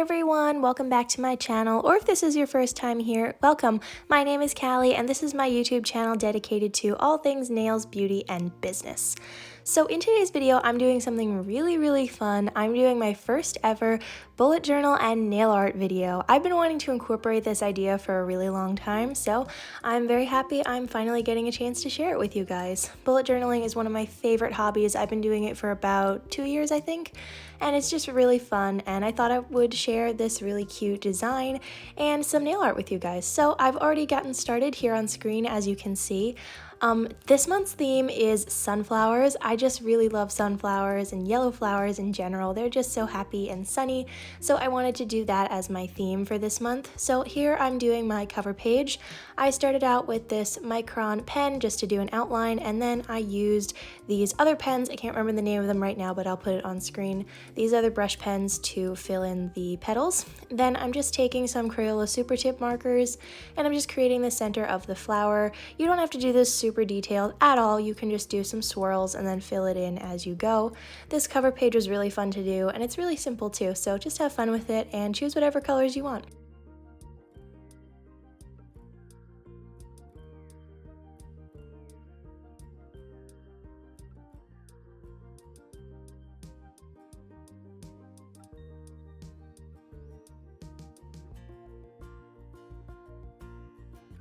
everyone, welcome back to my channel, or if this is your first time here, welcome. My name is Callie and this is my YouTube channel dedicated to all things nails, beauty, and business. So in today's video, I'm doing something really fun. I'm doing my first ever bullet journal and nail art video. I've been wanting to incorporate this idea for a really long time, so I'm very happy I'm finally getting a chance to share it with you guys. Bullet journaling is one of my favorite hobbies. I've been doing it for about 2 years, I think, and it's just really fun, and I thought I would share this really cute design and some nail art with you guys. So I've already gotten started here on screen, as you can see. This month's theme is sunflowers. I just really love sunflowers and yellow flowers in general. They're just so happy and sunny, so I wanted to do that as my theme for this month. So here I'm doing my cover page. I started out with this micron pen just to do an outline, and then I used these other pens. I can't remember the name of them right now, but I'll put it on screen. These other brush pens to fill in the petals. Then I'm just taking some Crayola super tip markers and I'm just creating the center of the flower. You don't have to do this super detailed at all. You can just do some swirls and then fill it in as you go. This cover page was really fun to do, and it's really simple too, so just have fun with it and choose whatever colors you want.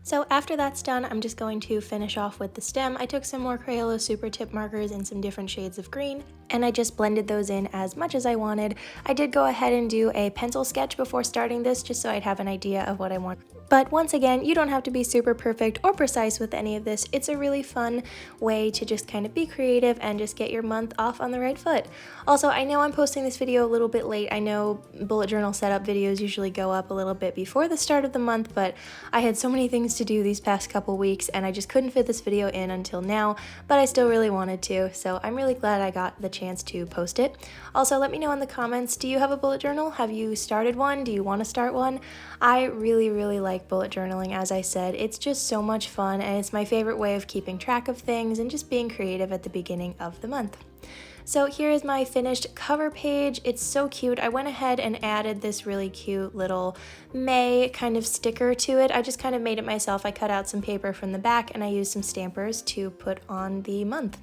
So after that's done, I'm just going to finish off with the stem. I took some more Crayola super tip markers in some different shades of green, and I just blended those in as much as I wanted. I did go ahead and do a pencil sketch before starting this, just so I'd have an idea of what I want. But once again, you don't have to be super perfect or precise with any of this. It's a really fun way to just kind of be creative and just get your month off on the right foot. Also, I know I'm posting this video a little bit late. I know bullet journal setup videos usually go up a little bit before the start of the month, but I had so many things to do these past couple weeks and I just couldn't fit this video in until now, but I still really wanted to, so I'm really glad I got the chance to post it. Also, let me know in the comments, do you have a bullet journal? Have you started one? Do you want to start one? I really like bullet journaling. As I said, it's just so much fun and it's my favorite way of keeping track of things and just being creative at the beginning of the month. So here is my finished cover page. It's so cute. I went ahead and added this really cute little May kind of sticker to it. I just kind of made it myself. I cut out some paper from the back and I used some stampers to put on the month.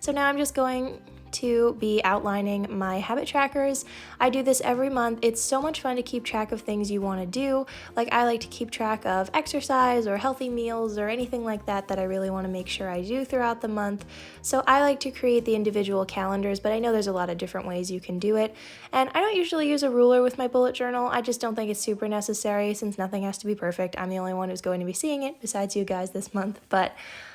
So now I'm just going to be outlining my habit trackers. I do this every month. It's so much fun to keep track of things you want to do. Like, I like to keep track of exercise or healthy meals or anything like that that I really want to make sure I do throughout the month. So I like to create the individual calendars, but I know there's a lot of different ways you can do it. And I don't usually use a ruler with my bullet journal. I just don't think it's super necessary since nothing has to be perfect. I'm the only one who's going to be seeing it besides you guys this month. But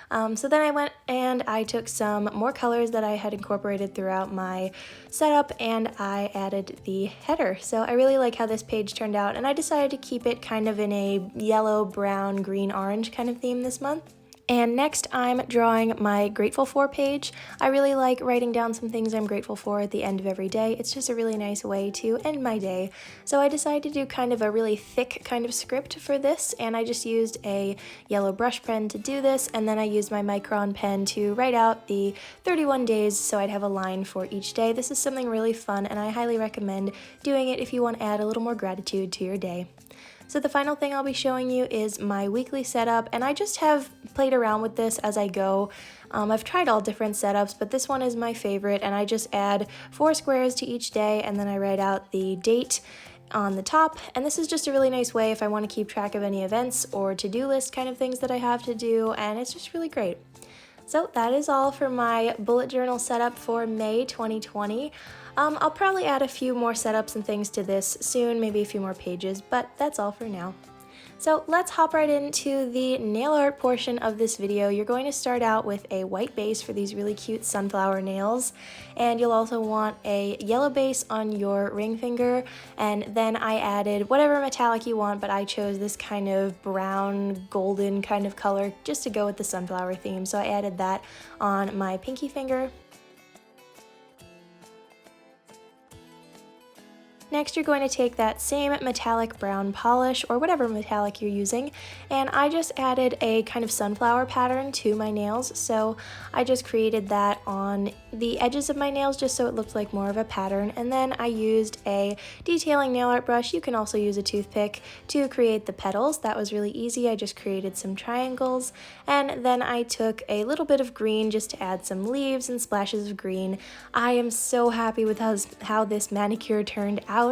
so then I went and I took some more colors that I had incorporated throughout my setup and I added the header. So I really like how this page turned out, and I decided to keep it kind of in a yellow, brown, green, orange kind of theme this month. And next I'm drawing my grateful for page. I really like writing down some things I'm grateful for at the end of every day. It's just a really nice way to end my day. So I decided to do kind of a really thick kind of script for this, and I just used a yellow brush pen to do this, and then I used my micron pen to write out the 31 days so I'd have a line for each day. This is something really fun and I highly recommend doing it if you want to add a little more gratitude to your day. So the final thing I'll be showing you is my weekly setup, and I just have played around with this as I go. I've tried all different setups, but this one is my favorite, and I just add 4 squares to each day, and then I write out the date on the top. And this is just a really nice way if I want to keep track of any events or to-do list kind of things that I have to do, and it's just really great. So that is all for my bullet journal setup for May 2020. I'll probably add a few more setups and things to this soon, maybe a few more pages, but that's all for now. So let's hop right into the nail art portion of this video. You're going to start out with a white base for these really cute sunflower nails, and you'll also want a yellow base on your ring finger, and then I added whatever metallic you want, but I chose this kind of brown golden kind of color just to go with the sunflower theme, so I added that on my pinky finger. Next, you're going to take that same metallic brown polish, or whatever metallic you're using, and I just added a kind of sunflower pattern to my nails. So I just created that on the edges of my nails just so it looked like more of a pattern, and then I used a detailing nail art brush, you can also use a toothpick, to create the petals. That was really easy. I just created some triangles, and then I took a little bit of green just to add some leaves and splashes of green. I am so happy with how this manicure turned out.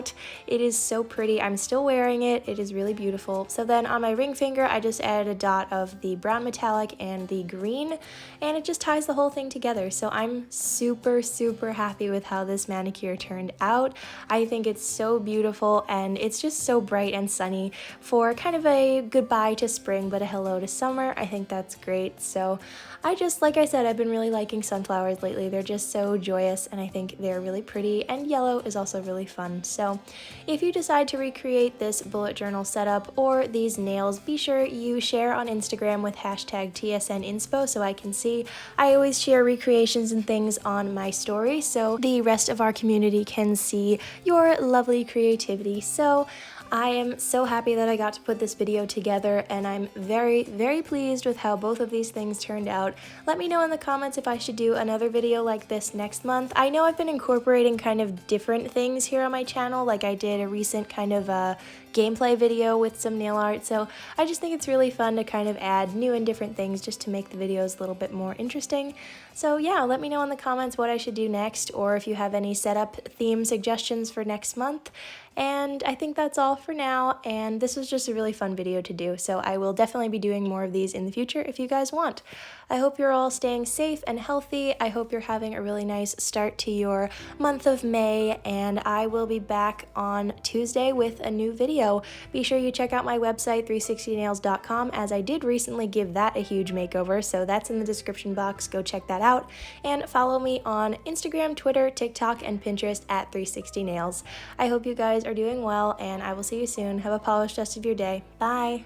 It is so pretty. I'm still wearing it. It is really beautiful. So then on my ring finger, I just added a dot of the brown metallic and the green, and it just ties the whole thing together. So I'm super, super happy with how this manicure turned out. I think it's so beautiful, and it's just so bright and sunny for kind of a goodbye to spring but a hello to summer. I think that's great. So like I said, I've been really liking sunflowers lately. They're just so joyous, and I think they're really pretty, and yellow is also really fun. So if you decide to recreate this bullet journal setup or these nails, be sure you share on Instagram with hashtag TSNinspo so I can see. I always share recreations and things on my story so the rest of our community can see your lovely creativity. So I am so happy that I got to put this video together, and I'm very, very pleased with how both of these things turned out. Let me know in the comments if I should do another video like this next month. I know I've been incorporating kind of different things here on my channel, like I did a recent kind of gameplay video with some nail art, so I just think it's really fun to kind of add new and different things just to make the videos a little bit more interesting. So yeah, let me know in the comments what I should do next, or if you have any setup theme suggestions for next month. And I think that's all for now, and this was just a really fun video to do, so I will definitely be doing more of these in the future if you guys want. I hope you're all staying safe and healthy. I hope you're having a really nice start to your month of May, and I will be back on Tuesday with a new video. Be sure you check out my website, threesixtynails.com, as I did recently give that a huge makeover, so that's in the description box. Go check that out, and follow me on Instagram, Twitter, TikTok, and Pinterest at 360nails. I hope you guys are doing well, and I will see you soon. Have a polished rest of your day. Bye!